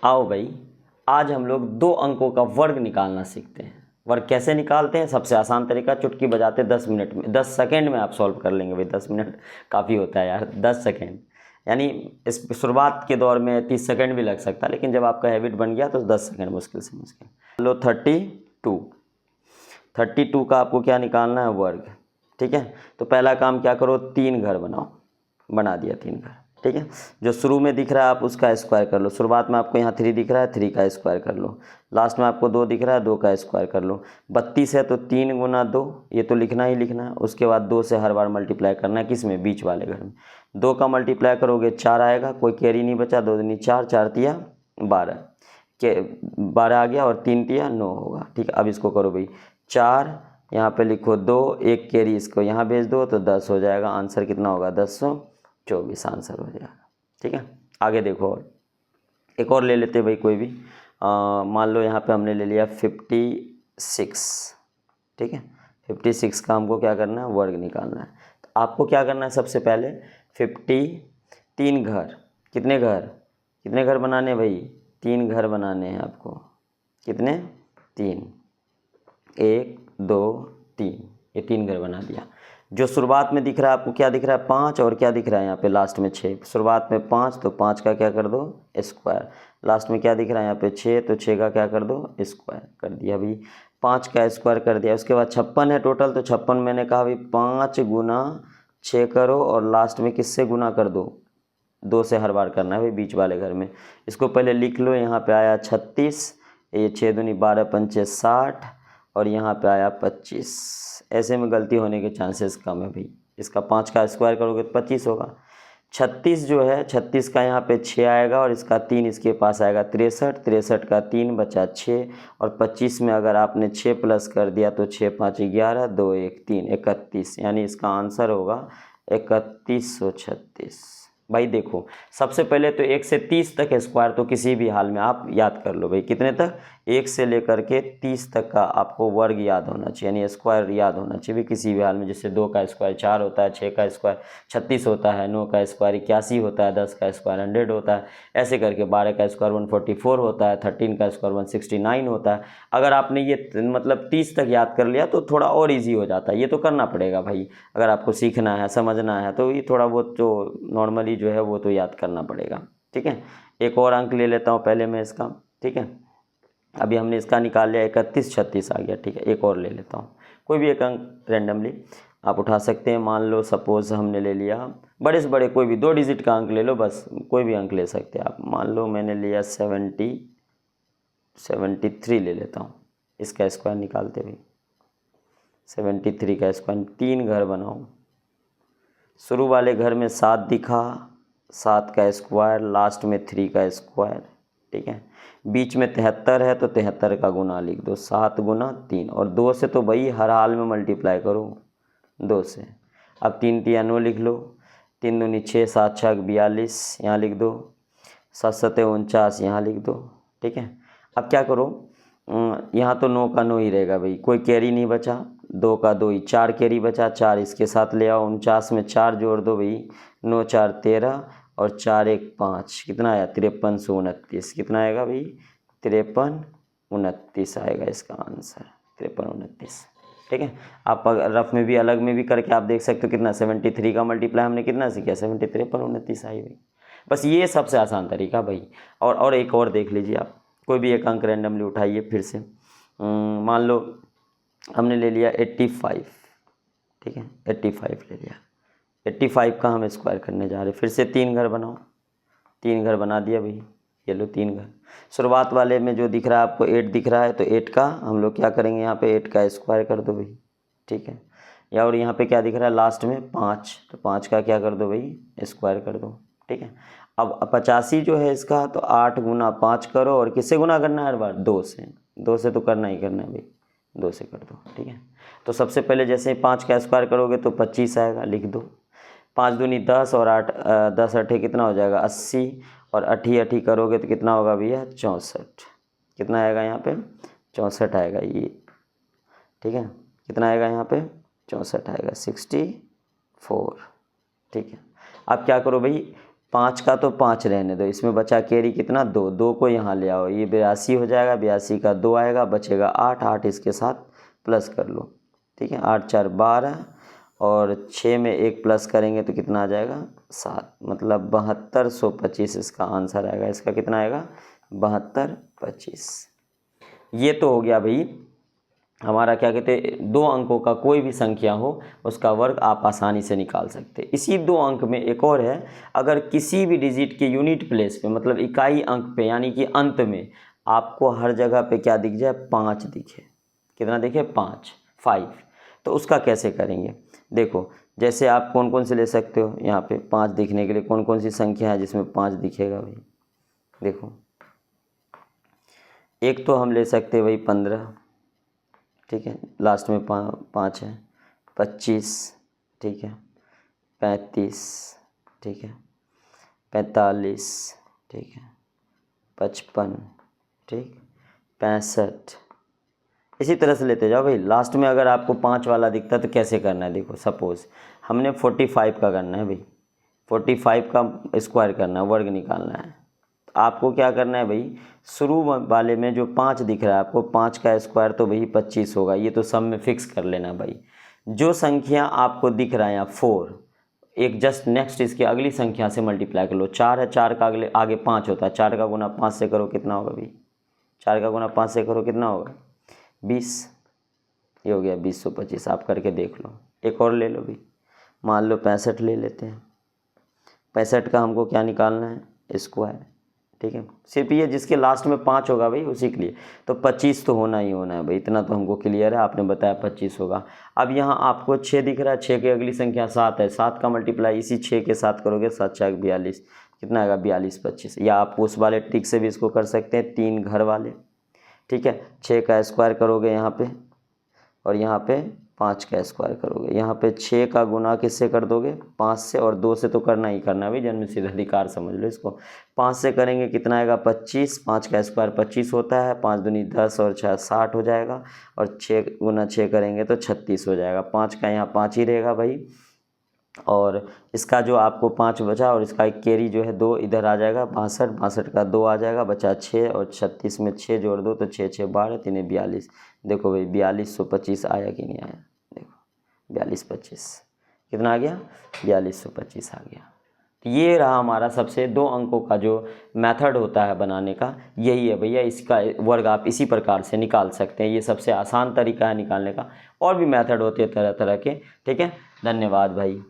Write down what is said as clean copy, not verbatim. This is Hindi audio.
आओ भाई, आज हम लोग 2 अंकों का वर्ग निकालना सीखते हैं। वर्ग कैसे निकालते हैं? सबसे आसान तरीका, चुटकी बजाते 10 मिनट में, 10 सेकेंड में आप सॉल्व कर लेंगे भाई। 10 मिनट काफ़ी होता है यार, 10 सेकेंड। यानी इस शुरुआत के दौर में 30 सेकेंड भी लग सकता है, लेकिन जब आपका हैबिट बन गया तो 10 सेकेंड मुश्किल से मुश्किल। लो 32 का आपको क्या निकालना है? वर्ग। ठीक है, तो पहला काम क्या करो, 3 घर बनाओ। बना दिया 3 घर। ठीक है, जो शुरू में दिख रहा है आप उसका स्क्वायर कर लो। शुरुआत में आपको यहाँ 3 दिख रहा है, 3 का स्क्वायर कर लो। लास्ट में आपको 2 दिख रहा है, 2 का स्क्वायर कर लो। 32 है तो 3 गुना 2, ये तो लिखना ही लिखना है। उसके बाद 2 से हर बार मल्टीप्लाई करना है, किस में? बीच वाले घर में। 2 का मल्टीप्लाई करोगे 4 आएगा, कोई कैरी नहीं बचा। 2 दूनी 4, 4 तिया 12 के 12 आ गया, और 3 तिया 9 होगा। ठीक है, अब इसको करो भाई, 4 यहाँ पे लिखो 2, एक कैरी इसको यहाँ भेज दो तो 10 हो जाएगा। आंसर कितना होगा? 1024 आंसर हो जाएगा। ठीक है, आगे देखो, और एक और ले लेते भाई कोई भी। मान लो यहाँ पे हमने ले लिया 56। ठीक है, 56 का हमको क्या करना है? वर्ग निकालना है। तो आपको क्या करना है? सबसे पहले 3 घर, कितने घर बनाने भाई? 3 घर बनाने हैं आपको। कितने? 3, 1 2 3, ये 3 घर बना दिया। जो शुरुआत में दिख रहा है आपको क्या दिख रहा है? 5, और क्या दिख रहा है यहाँ पे लास्ट में? 6। शुरुआत में 5 तो 5 का क्या कर दो? स्क्वायर। लास्ट में क्या दिख रहा है यहाँ पे? 6, तो 6 का क्या कर दो? स्क्वायर कर दिया भाई। 5 का स्क्वायर कर दिया। उसके बाद 56 है टोटल, तो 56 मैंने कहा भाई 5 गुना 6 करो, और लास्ट में किससे गुना कर दो? 2 से हर बार करना है भाई, बीच वाले घर में। इसको पहले लिख लो, यहाँ पे आया 36, ये 6 दूनी 12 पंचे 60, और यहाँ पे आया 25। ऐसे में गलती होने के चांसेस कम है भाई। इसका 5 का स्क्वायर करोगे तो 25 होगा। 36 जो है, 36 का यहाँ पे 6 आएगा, और इसका 3 इसके पास आएगा 63। 63 का 3 बचा 6, और 25 में अगर आपने 6 प्लस कर दिया तो 6 5 11, 2 1 3, 31। यानी इसका आंसर होगा 3136। भाई देखो, सबसे पहले तो 1 से 30 तक स्क्वायर तो किसी भी हाल में आप याद कर लो भाई। कितने तक? 1 से लेकर के 30 तक का आपको वर्ग याद होना चाहिए, यानी स्क्वायर याद होना चाहिए किसी भी हाल में। जैसे 2 का स्क्वायर 4 होता है, 6 का स्क्वायर 36 होता है, 9 का स्क्वायर 81 होता है, 10 का स्क्वायर 100 होता है, ऐसे करके 12 का स्क्वायर 144 होता है, 13 का स्क्वायर 169 होता है। अगर आपने ये मतलब 30 तक याद कर लिया तो थोड़ा और ईजी हो जाता है। ये तो करना पड़ेगा भाई, अगर आपको सीखना है, समझना है, तो ये थोड़ा बहुत जो नॉर्मली जो है वो तो याद करना पड़ेगा। ठीक है, एक और अंक ले लेता हूँ पहले मैं इसका। ठीक है, अभी हमने इसका निकाल लिया, 31 36 आ गया। ठीक है, एक और ले लेता हूँ, कोई भी एक अंक रैंडमली आप उठा सकते हैं। मान लो सपोज हमने ले लिया बड़े से बड़े, कोई भी 2 डिजिट का अंक ले लो, बस कोई भी अंक ले सकते हैं आप। मान लो मैंने लिया 73 ले लेता हूँ। इसका स्क्वायर निकालते हुए 73 का स्क्वायर, 3 घर बनाओ। शुरू वाले घर में 7 दिखा, 7 का स्क्वायर, लास्ट में 3 का स्क्वायर। ठीक है, बीच में 73 है तो 73 का गुना लिख दो, 7 गुना 3, और 2 से तो भाई हर हाल में मल्टीप्लाई करो 2 से। अब 3 तिया 9 लिख लो, 3 दूनी 6, 7 छक 42 यहाँ लिख दो, 7 सते 49 यहाँ लिख दो। ठीक है, अब क्या करो, यहाँ तो 9 का 9 ही रहेगा भाई, कोई कैरी नहीं बचा। 2 का 2 ही, 4 कैरी बचा, 4 इसके साथ ले आओ। 49 में 4 जोड़ दो भाई, 9 4 13, और 4 1 5, कितना आया? 5329। कितना आएगा भाई? 5329 आएगा इसका आंसर, 5329। ठीक है, आप अगर रफ में भी अलग में भी करके आप देख सकते हो कितना 73 का मल्टीप्लाई हमने कितना सीखा? 5329 आई भाई। बस ये सबसे आसान तरीका भाई। और एक और देख लीजिए आप, कोई भी एक अंक रैंडमली उठाइए फिर से। मान लो हमने ले लिया 85। ठीक है, 85 ले लिया। 85 का हम स्क्वायर करने जा रहे हैं। फिर से 3 घर बनाओ, 3 घर बना दिया भाई। ये लो 3 घर। शुरुआत वाले में जो दिख रहा है आपको 8 दिख रहा है, तो 8 का हम लोग क्या करेंगे? यहाँ पे 8 का स्क्वायर कर दो भाई। ठीक है, या और यहाँ पे क्या दिख रहा है लास्ट में? 5, तो 5 का क्या कर दो भाई? स्क्वायर कर दो। ठीक है, अब 85 जो है इसका, तो 8 गुना 5 करो, और किससे गुना करना है हर बार? 2 से। 2 से तो करना ही करना है भाई, 2 से कर दो। ठीक है, तो सबसे पहले जैसे ही 5 का स्क्वायर करोगे तो 25 आएगा, लिख दो। 5 दूनी 10, और 8 10 अठे कितना हो जाएगा? 80, और अठी अठी करोगे तो कितना होगा भैया? 64। कितना आएगा यहाँ पे? 64 आएगा ये। ठीक है, कितना आएगा यहाँ पे? 64 आएगा, 64। ठीक है, अब क्या करो भाई, 5 का तो 5 रहने दो, इसमें बचा कैरी कितना 2, 2 को यहाँ ले आओ, ये 82 हो जाएगा, 82 का 2 आएगा, बचेगा 8, 8 इसके साथ प्लस कर लो, ठीक है। 8 4 12 और 6 में 1 प्लस करेंगे तो कितना आ जाएगा 7, मतलब 7225 इसका आंसर आएगा। इसका कितना आएगा 7225। ये तो हो गया भाई हमारा क्या कहते हैं 2 अंकों का कोई भी संख्या हो उसका वर्ग आप आसानी से निकाल सकते हैं। इसी 2 अंक में एक और है, अगर किसी भी डिजिट के यूनिट प्लेस पे मतलब इकाई अंक पे यानी कि अंत में आपको हर जगह पे क्या दिख जाए 5 दिखे, कितना दिखे 5, तो उसका कैसे करेंगे। देखो जैसे आप कौन कौन से ले सकते हो, यहाँ पे 5 दिखने के लिए कौन कौन सी संख्या है जिसमें 5 दिखेगा भाई। देखो एक तो हम ले सकते हैं भाई 15, ठीक है, लास्ट में 5 है, 25, ठीक है, 35, ठीक है, 45, ठीक है, 55, ठीक, 65, इसी तरह से लेते जाओ भाई। लास्ट में अगर आपको 5 वाला दिखता है तो कैसे करना है, देखो सपोज़ हमने 45 का करना है भाई, 45 का स्क्वायर करना है, वर्ग निकालना है। आपको क्या करना है भाई, शुरू वाले में जो 5 दिख रहा है आपको 5 का स्क्वायर तो भाई 25 होगा, ये तो सब में फिक्स कर लेना भाई। जो संख्या आपको दिख रहा है यहाँ 4, एक जस्ट नेक्स्ट इसकी अगली संख्या से मल्टीप्लाई कर लो। 4 है, 4 का अगले आगे 5 होता है, 4 का गुना 5 से करो कितना होगा भाई, 4 का गुना 5 से करो कितना होगा 20, ये हो गया 2025। आप करके देख लो। एक और ले लो भाई, मान लो 65 ले लेते हैं। 65 का हमको क्या निकालना है स्क्वायर, ठीक है, सिर्फ ये जिसके लास्ट में 5 होगा भाई उसी के लिए, तो 25 तो होना ही होना है भाई, इतना तो हमको क्लियर है, आपने बताया 25 होगा। अब यहाँ आपको 6 दिख रहा है, 6 की अगली संख्या 7 है, 7 का मल्टीप्लाई इसी 6 के साथ करोगे, 7 4 42, कितना आएगा 42 25। या आप उस वाले ट्रिक से भी इसको कर सकते हैं, 3 घर वाले, ठीक है, 6 का स्क्वायर करोगे यहाँ पे और यहाँ पे 5 का स्क्वायर करोगे, यहाँ पे 6 का गुना किससे कर दोगे 5 से, और 2 से तो करना ही करना है भाई, जन्म सिद्ध अधिकार समझ लो इसको। 5 से करेंगे कितना आएगा 25, 5 का स्क्वायर 25 होता है, 5 दूनी 10 और 6 60 हो जाएगा, और 6 गुना 6 करेंगे तो 36 हो जाएगा। 5 का यहाँ 5 ही रहेगा भाई, और इसका जो आपको 5 बचा और इसका एक कैरी जो है 2 इधर आ जाएगा, 62, 62 का 2 आ जाएगा, बचा 6, और 36 में 6 जोड़ दो तो 6 6 12, 3 42। देखो भाई 4225 आया कि नहीं आया, देखो 4225 कितना आ गया 4225 आ गया। तो ये रहा हमारा सबसे 2 अंकों का जो मेथड होता है बनाने का, यही है भैया। इसका वर्ग आप इसी प्रकार से निकाल सकते हैं, ये सबसे आसान तरीका है निकालने का। और भी मेथड होते हैं तरह तरह के, ठीक है। धन्यवाद भाई।